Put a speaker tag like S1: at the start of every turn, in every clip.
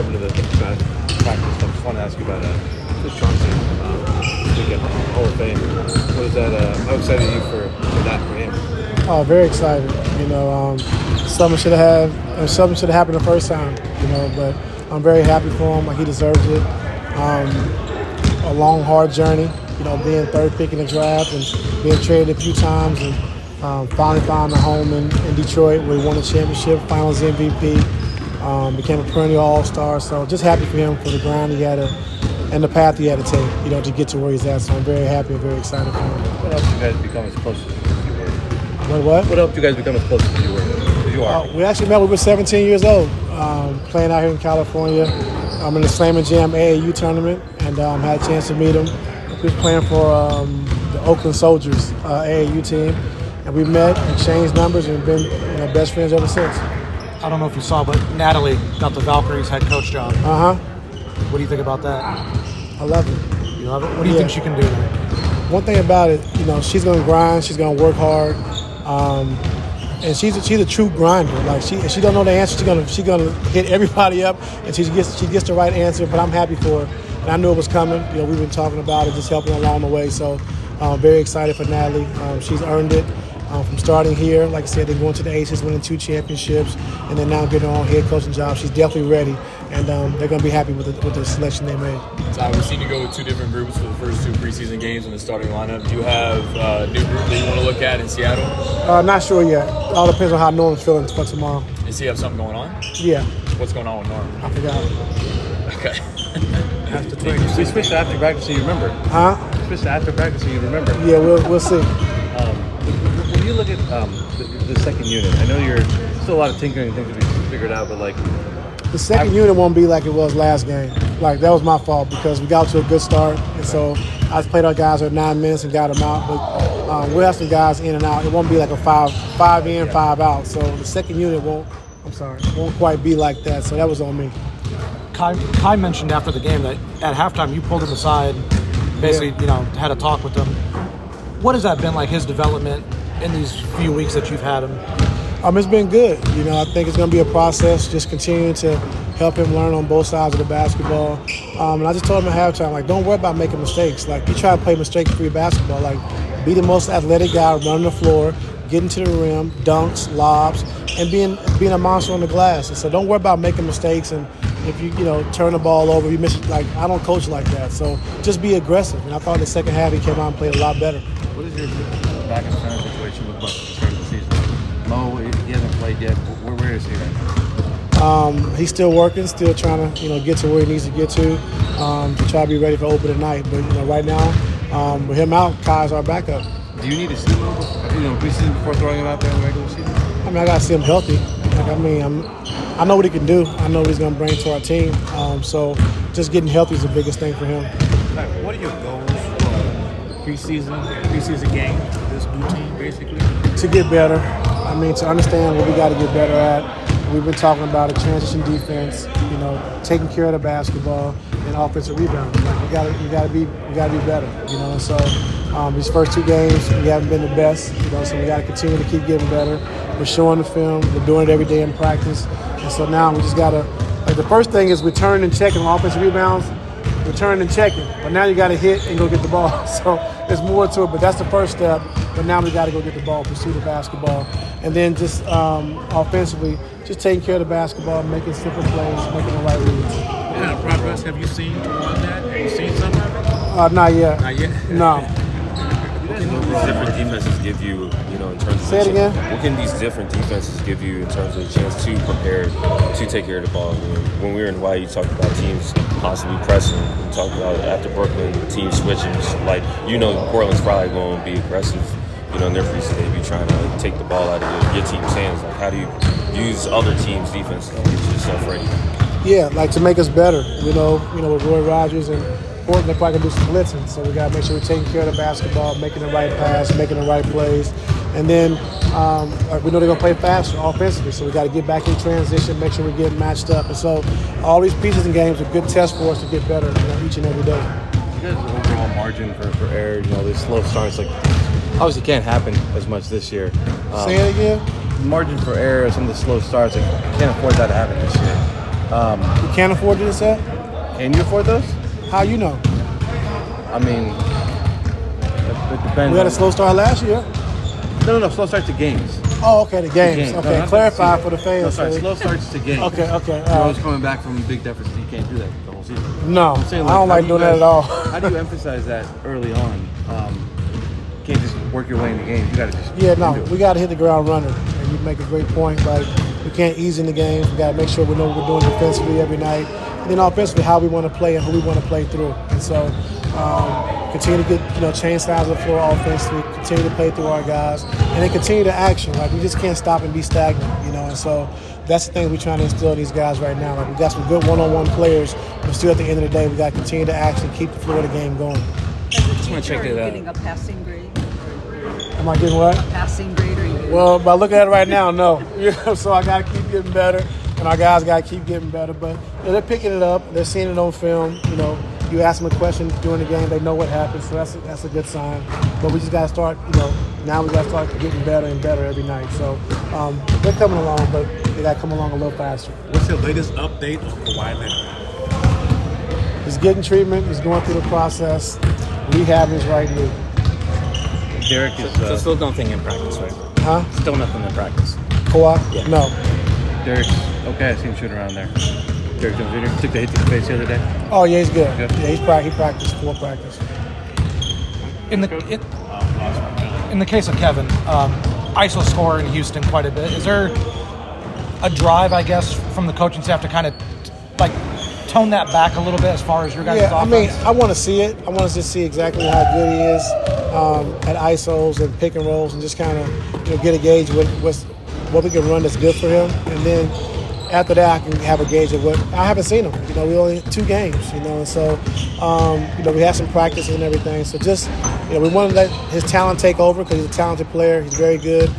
S1: jump into the practice, I just want to ask you about just Chauncey weekend, Hall of Fame. What is that? How excited are you for that for him?
S2: Oh, very excited. Something should have happened the first time. But I'm very happy for him. He deserves it. A long, hard journey. Being third pick in the draft and being traded a few times and finally found a home in Detroit where he won the championship, Finals MVP, became a perennial All-Star. So just happy for him for the grind he had and the path he had to take, to get to where he's at. So I'm very happy and very excited for him.
S1: What helped you guys become as close as you were?
S2: What?
S1: What helped you guys become as close as you were? As you are.
S2: We actually met when we were 17 years old, playing out here in California. I'm in the Slam and Jam AAU tournament and had a chance to meet him. He was playing for the Oakland Soldiers AAU team. And we met, exchanged numbers, and been best friends ever since.
S3: I don't know if you saw, but Natalie got the Valkyries head coach job. What do you think about that?
S2: I love it.
S3: You love it? What do you think she can do there?
S2: One thing about it, she's going to grind, she's going to work hard, and she's a true grinder. Like if she don't know the answer, she's gonna hit everybody up, and she gets the right answer. But I'm happy for her, and I knew it was coming. We've been talking about it, just helping along the way. So very excited for Natalie. She's earned it. From starting here, like I said, then going to the Aces, winning 2 championships, and then now getting her own head coaching job. She's definitely ready, and they're going to be happy with the selection they made.
S4: We've seen you go with 2 different groups for the first 2 preseason games in the starting lineup. Do you have a new group that you want to look at in Seattle?
S2: Not sure yet. All depends on how Norman's feeling for tomorrow.
S4: Does he have something going on?
S2: Yeah.
S4: What's going on with Norm?
S2: I forgot.
S4: Okay.
S1: We switched to after practice, so you remember.
S2: Huh?
S1: Switched to after practice, so you remember.
S2: Yeah, we'll see.
S1: When you look at the second unit, I know you're still a lot of tinkering and things to be figured out, but
S2: the second unit won't be like it was last game. Like that was my fault because we got to a good start, and so I just played our guys for 9 minutes and got them out. But we'll have some guys in and out. It won't be like a five in, 5 out. So the second unit won't quite be like that. So that was on me.
S3: Kai mentioned after the game that at halftime you pulled him aside, basically, had a talk with him. What has that been like, his development in these few weeks that you've had him?
S2: It's been good. I think it's going to be a process, just continuing to help him learn on both sides of the basketball. And I just told him at halftime, don't worry about making mistakes. You try to play mistake-free basketball. Be the most athletic guy running the floor, getting to the rim, dunks, lobs, and being a monster on the glass. And so don't worry about making mistakes. And if you turn the ball over, you miss it. I don't coach like that. So just be aggressive. And I thought in the second half he came out and played a lot better.
S1: What is your back and center situation look like at the start of the season? Mo, he hasn't played yet. Where is he right now?
S2: He's still working, still trying to get to where he needs to get to try to be ready for opening night. But right now, with him out, Kai's our backup.
S1: Do you need to see him preseason before throwing him out there in the regular season?
S2: I got to see him healthy. I know what he can do. I know what he's going to bring to our team. So just getting healthy is the biggest thing for him.
S1: What are your goals for preseason game, this new team, basically?
S2: To get better. To understand what we got to get better at. We've been talking about a transition defense, taking care of the basketball and offensive rebounding. We got to be better, And so these first 2 games we haven't been the best, So we got to continue to keep getting better. We're showing the film. We're doing it every day in practice, and so now we just got to. The first thing is return and checking on offensive rebounds. Return and checking, but now you got to hit and go get the ball. So there's more to it, but that's the first step. But now we got to go get the ball, pursue the basketball, and then just offensively, just taking care of the basketball, making simple plays, making the right reads.
S5: What kind of progress have you seen on that? Have you seen some of it?
S2: Not yet.
S5: Not yet?
S2: No.
S6: What can these different defenses give you, in terms of
S2: Say it again?
S6: What can these different defenses give you in terms of a chance to prepare to take care of the ball? When we were in Hawaii, you talked about teams possibly pressing. You talked about after Brooklyn, team switching. Portland's probably going to be aggressive, in their preseason. They'd be trying to take the ball out of your team's hands. How do you use other teams' defense to get yourself ready?
S2: Yeah, to make us better. With Roy Rogers and Portland, they're probably going to do some blitzing. So we got to make sure we're taking care of the basketball, making the right pass, making the right plays. And then we know they're going to play faster offensively. So we got to get back in transition, make sure we get matched up. And so all these pieces and games are good tests for us to get better each and every day.
S1: You guys' overall margin for error, this slow starts, obviously can't happen as much this year.
S2: Say it again?
S1: Margin for error, some of the slow starts, can't afford that to happen this year.
S2: We can't afford you to set?
S1: Can you afford those?
S2: How you know?
S1: I mean, it depends.
S2: We had a slow start last year.
S1: No. Slow start to games.
S2: Oh, okay, the games.
S1: Games.
S2: Okay,
S1: No,
S2: clarify
S1: not
S2: for the fans.
S1: No, sorry,
S2: so-
S1: slow starts to games.
S2: Okay.
S1: You're always coming back from a big deficit. You can't do that the whole season.
S2: No,
S1: I'm saying,
S2: I don't
S1: how
S2: like
S1: do you
S2: doing that
S1: guys-
S2: at all.
S1: How do you emphasize that early on? You can't just work your way in the game. You got to just
S2: Yeah, no,
S1: do it.
S2: we got to hit the ground running. And you make a great point. Like, we can't ease in the games. We got to make sure we know what we're doing defensively every night. And then offensively, how we want to play and who we want to play through. And so, continue to get, change sides of the floor offensively, continue to play through our guys, and then continue to action. Like, we just can't stop and be stagnant, And so that's the thing we're trying to instill in these guys right now. Like, we got some good one-on-one players, but still at the end of the day, we got to continue to action, keep the flow of the game going.
S7: As a teacher, are you getting a passing grade?
S2: Am I getting what?
S7: Passing grade, or you?
S2: Well, by looking at it right now, no. So I got to keep getting better, and our guys got to keep getting better. But they're picking it up. They're seeing it on film. You ask them a question during the game, they know what happened, so that's a good sign. But we just got to start, now we got to start getting better and better every night. So they're coming along, but they got to come along a little faster.
S5: What's your latest update on Kawhi Leonard?
S2: He's getting treatment. He's going through the process. Rehab is right new.
S1: Derek is.
S8: So still nothing in practice, right?
S2: Huh?
S8: Still nothing in practice.
S2: Kawhi?
S8: Yeah.
S2: No.
S1: Derek's okay. I see him shooting around there. Derek Jones Jr. took the hit to the face the other day.
S2: Oh, yeah, he's good.
S1: Good.
S2: Yeah, he practiced, full practice.
S3: In the case of Kevin, ISO score in Houston quite a bit. Is there a drive, I guess, from the coaching staff to kind of tone that back a little bit as far as your guys' offense?
S2: I want to see it. I want to just see exactly how good he is at ISOs and pick and rolls, and just kind of get a gauge what we can run that's good for him, and then after that I can have a gauge of what I haven't seen him. We only 2 games, and so we had some practices and everything. So just we want to let his talent take over because he's a talented player. He's very good.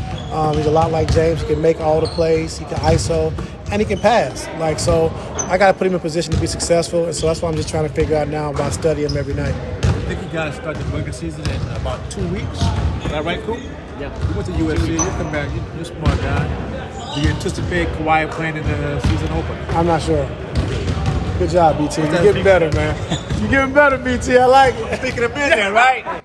S2: He's a lot like James. He can make all the plays. He can ISO. And he can pass. So I got to put him in position to be successful. And so that's what I'm just trying to figure out now by studying him every night.
S5: I think you guys start the regular season in about 2 weeks. Is that right, Coop? Yeah. You went to USC. You come back. You're a smart guy. Do you anticipate Kawhi playing in the season opener?
S2: I'm not sure. Good job, BT. You're getting better, man. You're getting better, BT. I like it.
S5: Speaking of business, right?